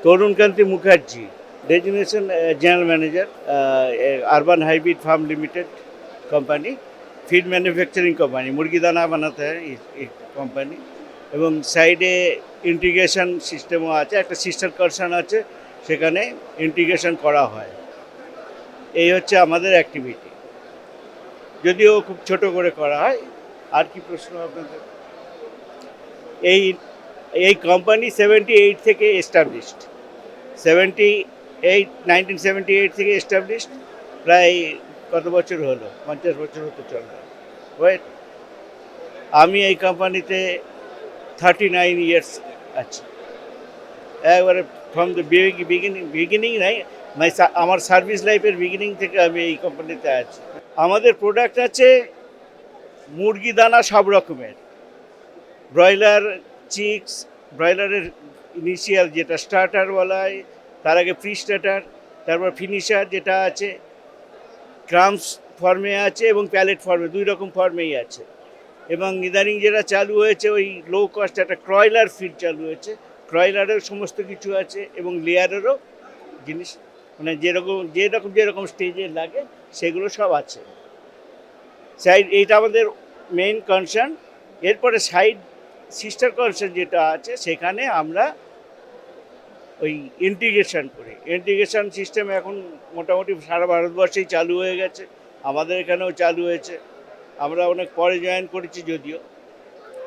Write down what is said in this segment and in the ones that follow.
Tarunkanti Mukherjee, designation general manager, urban hybrid farm limited company, feed manufacturing company, মুরগি দানা বানাতে হয় এই কোম্পানি। এবং সাইডে ইন্টিগ্রেশন সিস্টেমও আছে, একটা সিস্টার কারখানা আছে, সেখানে ইন্টিগ্রেশন করা হয়। এই হচ্ছে আমাদের অ্যাক্টিভিটি, যদিও খুব ছোট করে করা হয়। আর কি প্রশ্ন আপনাদের? এই এই কোম্পানি 78 থেকে এস্টাবলিশড, 1978 থেকে এস্টাবলিশড। প্রায় কত বছর হলো? 50 বছর হতে চলবে। ওয়েট, আমি এই কোম্পানিতে 39 ইয়ার্স আছি। একবারে ফ্রম দ্য বিগিনিং নাই, আমার সার্ভিস লাইফের বিগিনিং থেকে আমি এই কোম্পানিতে আছি। আমাদের প্রোডাক্ট আছে মুরগি দানা সব রকমের, ব্রয়লার, চিক্স, ব্রয়লারের ইনিশিয়াল যেটা স্টার্টার বলা হয়, তার আগে প্রি স্টার্টার, তারপর ফিনিশার যেটা আছে, ক্রামস ফর্মে আছে এবং প্যালেট ফর্মে, দুই রকম ফর্মেই আছে। এবং ইদানিং যেটা চালু হয়েছে ওই লো কস্ট একটা ক্রয়লার ফিড চালু হয়েছে, ক্রয়লারের সমস্ত কিছু আছে এবং লেয়ারেরও জিনিস, মানে যেরকম স্টেজে লাগে সেগুলো সব আছে। সাইড এইটা আমাদের মেইন কনসার্ন। এরপরে সাইড সিস্টার কনসার্ন যেটা আছে, সেখানে আমরা ওই ইন্টিগ্রেশন করি। ইন্টিগ্রেশন সিস্টেম এখন মোটামুটি সারা ভারতবর্ষেই চালু হয়ে গেছে, আমাদের এখানেও চালু হয়েছে। আমরা অনেক পরে জয়েন করেছি, যদিও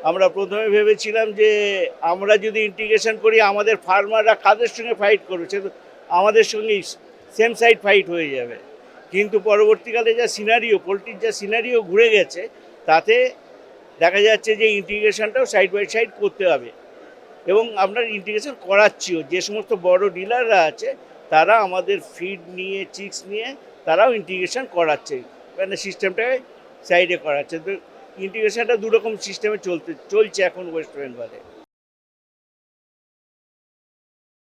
আমরা প্রথমে ভেবেছিলাম যে আমরা যদি ইন্টিগ্রেশন করি আমাদের ফার্মাররা কাদের সঙ্গে ফাইট করবে, সে তো আমাদের সঙ্গেই সেম সাইড ফাইট হয়ে যাবে। কিন্তু পরবর্তীকালে যা সিনারিও, পোলট্রির যা সিনারিও ঘুরে গেছে, তাতে দেখা যাচ্ছে যে ইন্টিগ্রেশনটাও সাইড বাই সাইড করতে হবে। এবং আমরা ইন্টিগ্রেশন করাচ্ছিও, যে সমস্ত বড় ডিলাররা আছে তারা আমাদের ফিড নিয়ে, চিক্স নিয়ে তারাও ইন্টিগ্রেশন করাচ্ছে, মানে সিস্টেমটাকে সাইডে করাচ্ছে। তো ইন্টিগ্রেশনটা দুরকম সিস্টেমে চলছে এখন ওয়েস্ট বেঙ্গলে।